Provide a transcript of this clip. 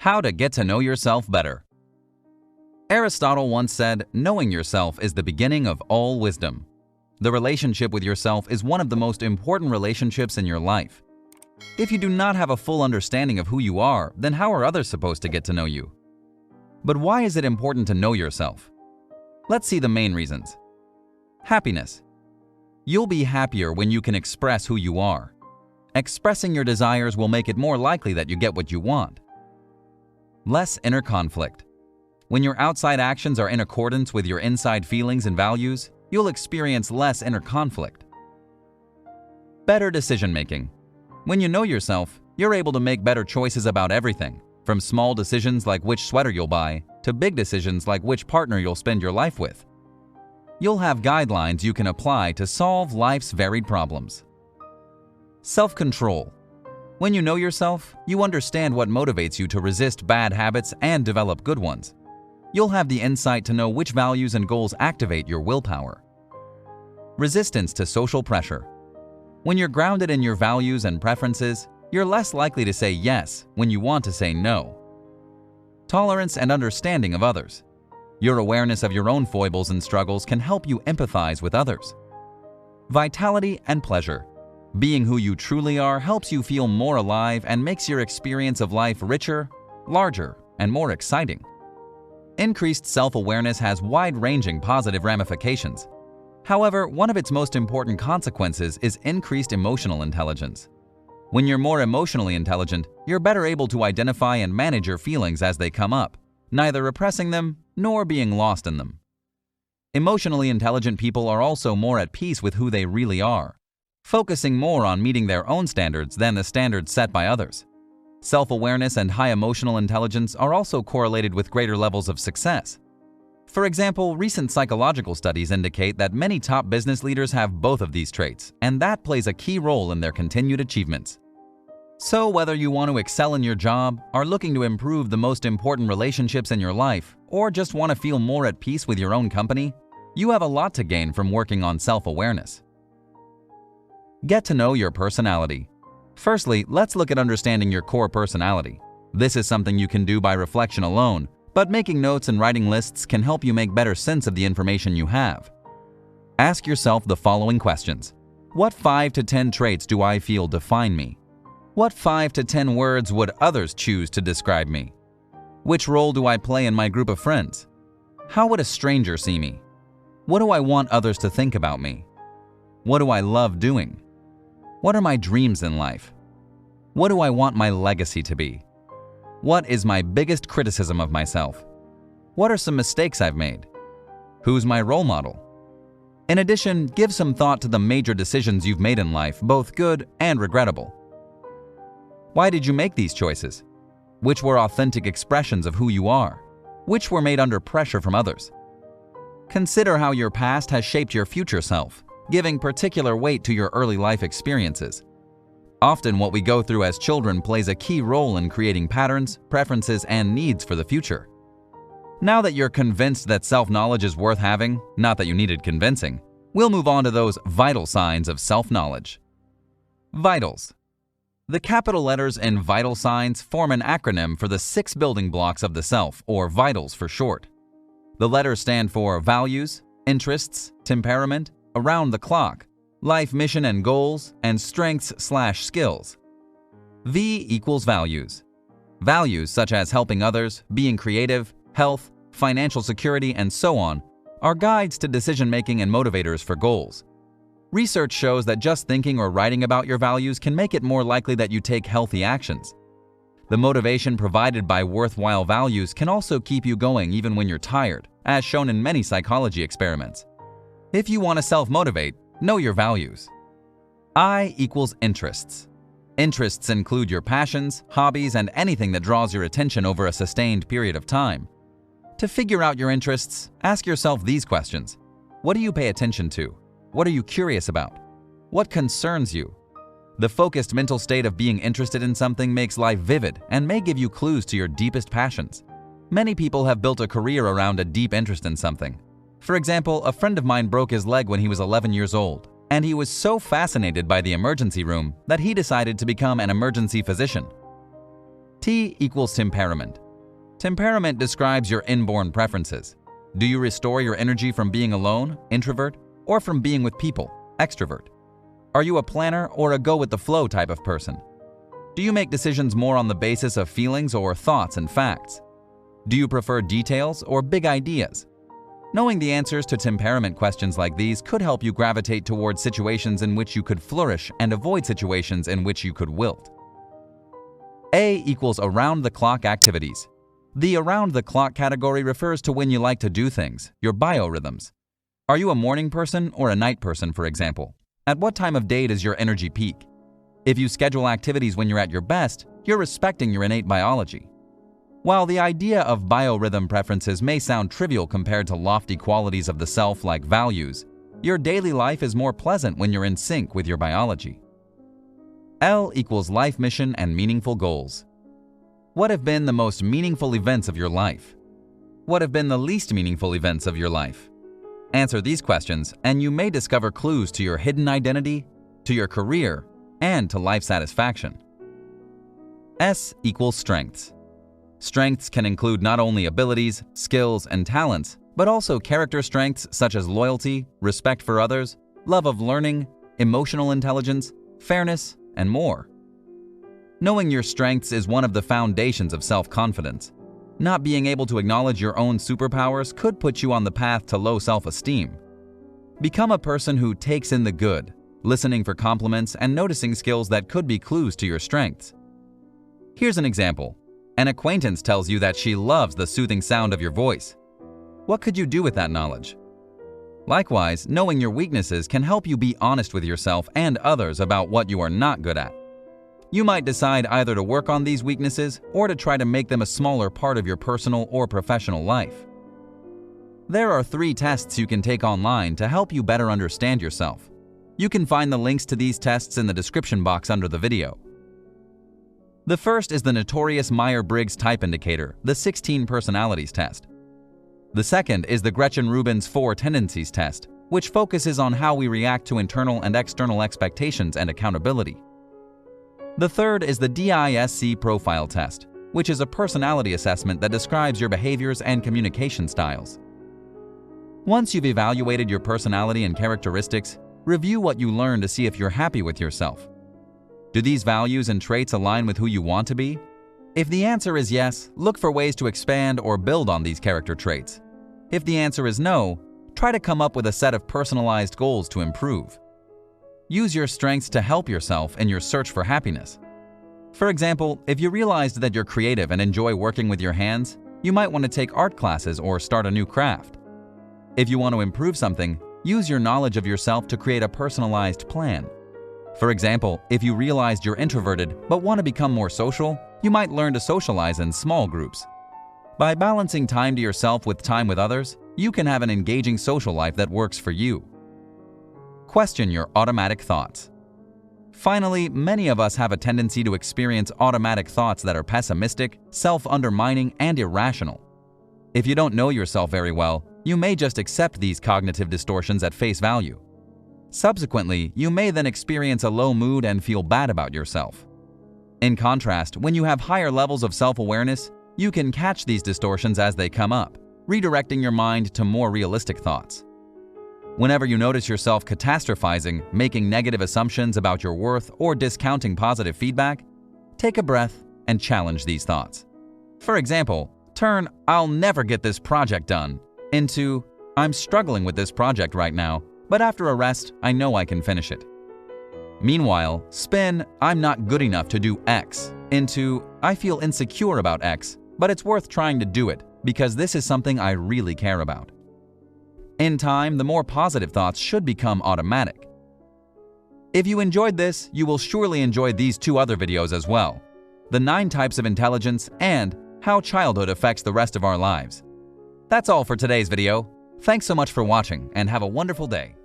How to get to know yourself better. Aristotle once said, "Knowing yourself is the beginning of all wisdom." The relationship with yourself is one of the most important relationships in your life. If you do not have a full understanding of who you are, then how are others supposed to get to know you? But why is it important to know yourself? Let's see the main reasons. Happiness. You'll be happier when you can express who you are. Expressing your desires will make it more likely that you get what you want. Less inner conflict. When your outside actions are in accordance with your inside feelings and values, you'll experience less inner conflict. Better decision-making. When you know yourself, you're able to make better choices about everything, from small decisions like which sweater you'll buy, to big decisions like which partner you'll spend your life with. You'll have guidelines you can apply to solve life's varied problems. Self-control. When you know yourself, you understand what motivates you to resist bad habits and develop good ones. You'll have the insight to know which values and goals activate your willpower. Resistance to social pressure. When you're grounded in your values and preferences, you're less likely to say yes when you want to say no. Tolerance and understanding of others. Your awareness of your own foibles and struggles can help you empathize with others. Vitality and pleasure. Being who you truly are helps you feel more alive and makes your experience of life richer, larger, and more exciting. Increased self-awareness has wide-ranging positive ramifications. However, one of its most important consequences is increased emotional intelligence. When you're more emotionally intelligent, you're better able to identify and manage your feelings as they come up, neither repressing them nor being lost in them. Emotionally intelligent people are also more at peace with who they really are, focusing more on meeting their own standards than the standards set by others. Self-awareness and high emotional intelligence are also correlated with greater levels of success. For example, recent psychological studies indicate that many top business leaders have both of these traits, and that plays a key role in their continued achievements. So whether you want to excel in your job, are looking to improve the most important relationships in your life, or just want to feel more at peace with your own company, you have a lot to gain from working on self-awareness. Get to know your personality. Firstly, let's look at understanding your core personality. This is something you can do by reflection alone, but making notes and writing lists can help you make better sense of the information you have. Ask yourself the following questions. What 5 to 10 traits do I feel define me? What 5 to 10 words would others choose to describe me? Which role do I play in my group of friends? How would a stranger see me? What do I want others to think about me? What do I love doing? What are my dreams in life? What do I want my legacy to be? What is my biggest criticism of myself? What are some mistakes I've made? Who's my role model? In addition, give some thought to the major decisions you've made in life, both good and regrettable. Why did you make these choices? Which were authentic expressions of who you are? Which were made under pressure from others? Consider how your past has shaped your future self, giving particular weight to your early life experiences. Often what we go through as children plays a key role in creating patterns, preferences, and needs for the future. Now that you're convinced that self-knowledge is worth having, not that you needed convincing, we'll move on to those vital signs of self-knowledge. Vitals. The capital letters in vital signs form an acronym for the 6 building blocks of the self, or vitals for short. The letters stand for values, interests, temperament, around the clock, life mission and goals, and strengths/skills. V equals values. Values such as helping others, being creative, health, financial security, and so on are guides to decision-making and motivators for goals. Research shows that just thinking or writing about your values can make it more likely that you take healthy actions. The motivation provided by worthwhile values can also keep you going even when you're tired, as shown in many psychology experiments. If you want to self-motivate, know your values. I equals interests. Interests include your passions, hobbies, and anything that draws your attention over a sustained period of time. To figure out your interests, ask yourself these questions. What do you pay attention to? What are you curious about? What concerns you? The focused mental state of being interested in something makes life vivid and may give you clues to your deepest passions. Many people have built a career around a deep interest in something. For example, a friend of mine broke his leg when he was 11 years old, and he was so fascinated by the emergency room that he decided to become an emergency physician. T equals temperament. Temperament describes your inborn preferences. Do you restore your energy from being alone, introvert, or from being with people, extrovert? Are you a planner or a go-with-the-flow type of person? Do you make decisions more on the basis of feelings or thoughts and facts? Do you prefer details or big ideas? Knowing the answers to temperament questions like these could help you gravitate towards situations in which you could flourish and avoid situations in which you could wilt. A equals around-the-clock activities. The around-the-clock category refers to when you like to do things, your biorhythms. Are you a morning person or a night person, for example? At what time of day does your energy peak? If you schedule activities when you're at your best, you're respecting your innate biology. While the idea of biorhythm preferences may sound trivial compared to lofty qualities of the self like values, your daily life is more pleasant when you're in sync with your biology. L equals life mission and meaningful goals. What have been the most meaningful events of your life? What have been the least meaningful events of your life? Answer these questions and you may discover clues to your hidden identity, to your career, and to life satisfaction. S equals strengths. Strengths can include not only abilities, skills, and talents, but also character strengths such as loyalty, respect for others, love of learning, emotional intelligence, fairness, and more. Knowing your strengths is one of the foundations of self-confidence. Not being able to acknowledge your own superpowers could put you on the path to low self-esteem. Become a person who takes in the good, listening for compliments and noticing skills that could be clues to your strengths. Here's an example. An acquaintance tells you that she loves the soothing sound of your voice. What could you do with that knowledge? Likewise, knowing your weaknesses can help you be honest with yourself and others about what you are not good at. You might decide either to work on these weaknesses or to try to make them a smaller part of your personal or professional life. There are 3 tests you can take online to help you better understand yourself. You can find the links to these tests in the description box under the video. The first is the notorious Myers-Briggs type indicator, the 16 personalities test. The second is the Gretchen-Rubin's 4 tendencies test, which focuses on how we react to internal and external expectations and accountability. The third is the DISC profile test, which is a personality assessment that describes your behaviors and communication styles. Once you've evaluated your personality and characteristics, review what you learned to see if you're happy with yourself. Do these values and traits align with who you want to be? If the answer is yes, look for ways to expand or build on these character traits. If the answer is no, try to come up with a set of personalized goals to improve. Use your strengths to help yourself in your search for happiness. For example, if you realized that you're creative and enjoy working with your hands, you might want to take art classes or start a new craft. If you want to improve something, use your knowledge of yourself to create a personalized plan. For example, if you realized you're introverted but want to become more social, you might learn to socialize in small groups. By balancing time to yourself with time with others, you can have an engaging social life that works for you. Question your automatic thoughts. Finally, many of us have a tendency to experience automatic thoughts that are pessimistic, self-undermining, and irrational. If you don't know yourself very well, you may just accept these cognitive distortions at face value. Subsequently, you may then experience a low mood and feel bad about yourself. In contrast, when you have higher levels of self-awareness, you can catch these distortions as they come up, redirecting your mind to more realistic thoughts. Whenever you notice yourself catastrophizing, making negative assumptions about your worth, or discounting positive feedback, take a breath and challenge these thoughts. For example, turn "I'll never get this project done" into "I'm struggling with this project right now, but after a rest, I know I can finish it." Meanwhile, spin "I'm not good enough to do X" into "I feel insecure about X, but it's worth trying to do it because this is something I really care about." In time, the more positive thoughts should become automatic. If you enjoyed this, you will surely enjoy these 2 other videos as well: the 9 types of intelligence and how childhood affects the rest of our lives. That's all for today's video. Thanks so much for watching and have a wonderful day.